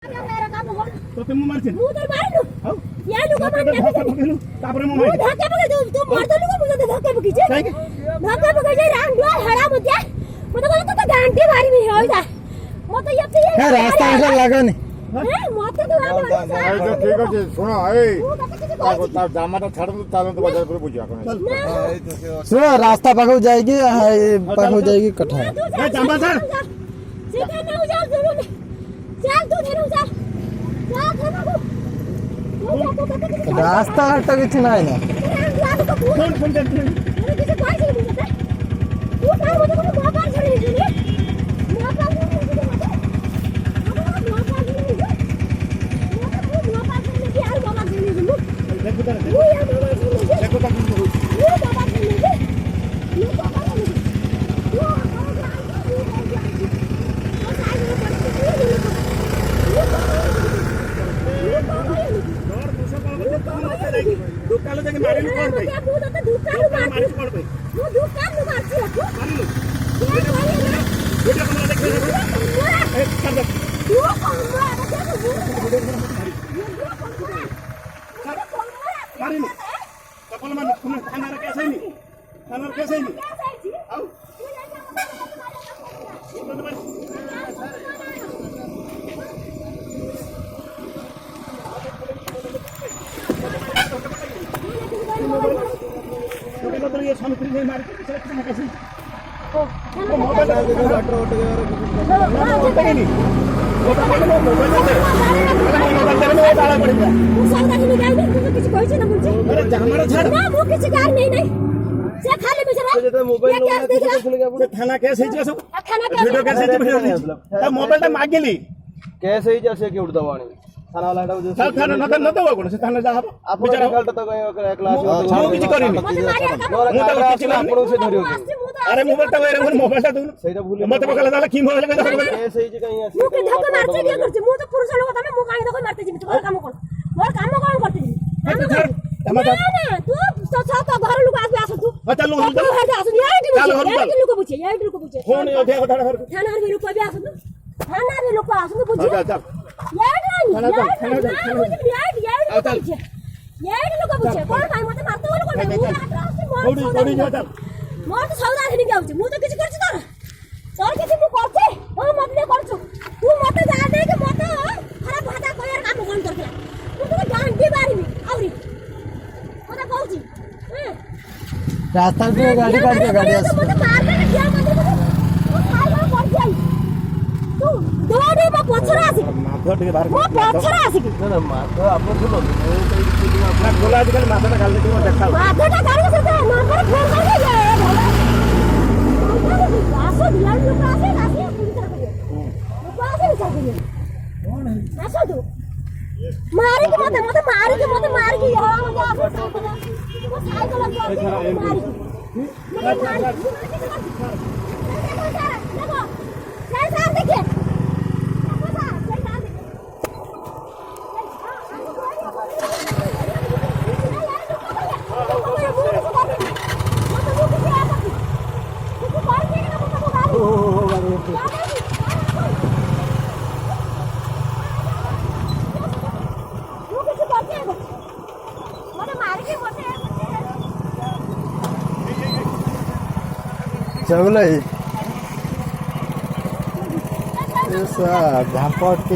तो तुम मारছিস मु तो मारलु हाउ या लुका मार पकेलु तापर मु मार धक्का पके तू मारतो लुका मुझे धक्का पके जे धक्का पके जे राम दुआ हरा मुद्दा मत को तो गांठी मारी भी होइदा मत ये है रास्ता ऐसा लगा नहीं ए मत तो तो ठीक है सुनो ए ता जामाटा छाड़ दो ताले तो बाजार पर बुझा कोन सुनो रास्ता पकड़ जाएगी कठा ए जामा सर सीधा ना उजाल जरूर चल तू धीरे उजाल रास्ता हटा किछ नाही ना फोन फोन कर दुकान जाके मारे कोन भाई तू तो दुकान मार कोन भाई वो दुकान में मारती रखो मारिलो ये करे ना वीडियो कैमरा देख ए कर दे तू कौन मार मारिलो कपल मान तुम खाना कैसे नहीं खाना कैसे नहीं आओ तो ये सामग्री नहीं मार के किसी कैसे ओ मोबाइल नहीं वो तो मोबाइल में ताला पड़ गया तू सावधानी में जाओ तू तो किसी कोई से ना मुझे अरे हमारा छाड़ ना वो किसी कार नहीं से खाली बेचारा मोबाइल से थाना कैसे है सब खाना वीडियो कैसे है तब मोबाइल टा मागेली कैसे ही जैसे कि उड़दवाणी थाना वाला हटाओ जो सर थाना न तो कोन से थाना जा आप निकाल तो गए क्लास मु किछ करिनी आपन से धरियो अरे मोबाइल टा रे मोबाइल टा तू सेटा भूल मत पकड़ दाला की मोबाइल का कैसे ही कहीं मु के धक्का मारते दिया करछ मु तो पुरुष लोग तमे मु काई धक्का मारते जी तोर काम कोन मोर काम कोन करते जी ना तू तो घर लोग आस तू चल लो तू हट आस ये लोग पूछे फोन उठे उठा कर थाना में लोग भी आस थाना में लोग आस पूछे चल चल मोर तो सौदा नहीं जाउछ मु तो किछ करछ तोर तोर किछ मु करछे ओ मतले करछु तू मते जा दे के मते खराब भाता कोयर काम कोन करथला तू तो गांडी बारीमी आवरी मते कहउची रास्ता पे गाड़ी काट के गाड़ी आस मते मारने के क्या मंदिर को ओ खाइबा कर जाई तू दोडे बा पछरा आसी माथो टिके बाहर मो पछरा आसी ना माथो आपन सुनो ना गोला आजकल माथा गाल दे तू देखा माथाटा गाड़ी से नंबर फोन कर दे आसो दिया लोग आसे पुलिस करियो लोग आसे विचार करियो कौन है आसो तू मारी के मते मारी के यार मुझे आसो वो साइकिल लगा मारी देखो कैसा देखिए चलो झापट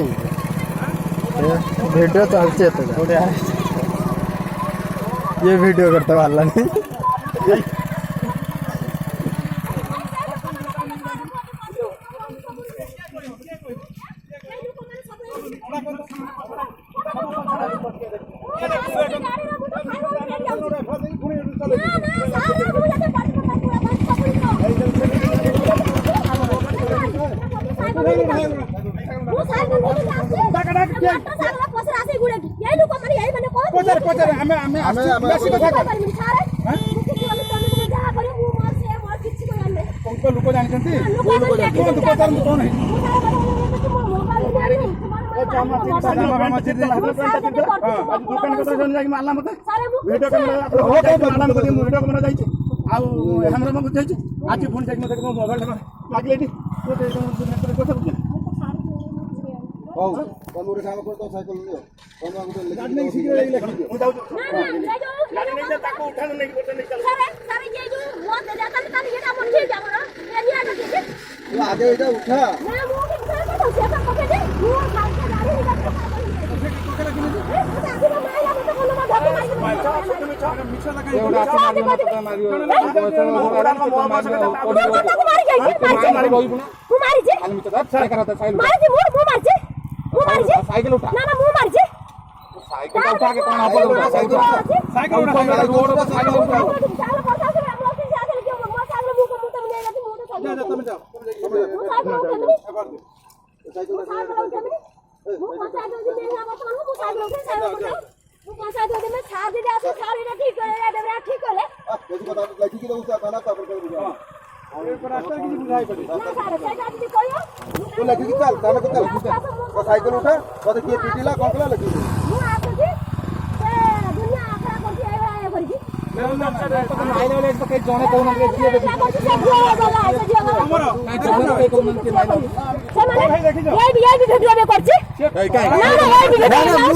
वीडियो तो अच्छे तो ये वीडियो करता वाला नहीं लोक जानते कौन है दुकान कथा जाके मारला मत वीडियो कैमरा वीडियो कैमरा जाइए आउ हमरा मग जाइए आज फोन जाके मत मोबाइल मागले ହଉ ତମେ ଗୋଟେ କାମ କର ତ ସାଇକେଲ ନିଅ ତମେ ଗୋଟେ ମୁଁ ଯାଉଛି ନା ନା ସେ ଯୋଉ ଗାଡ଼ି ନେଇକି ତାକୁ ଉଠାନ୍ତୁ ନେଇକି ଗୋଟେ ନେଇ ଚାଲ ସାରେ ये जो मत दे जाता ताली ये हमर ठीक हमर एरिया न ठीक ଆଗେ ଏଇଟା ଉଠା ना मु के सर को से का पके दे मु खाल के गाड़ी निकाल के साइकिल उठा साइकिल उठा के कौन आप साइकिल उठा रोड पर साइकिल उठा साइकिल उठा कहते किए पिटिला कौन कला लगी जने कौन ये भी वीडियो में करछि ना ना ये भी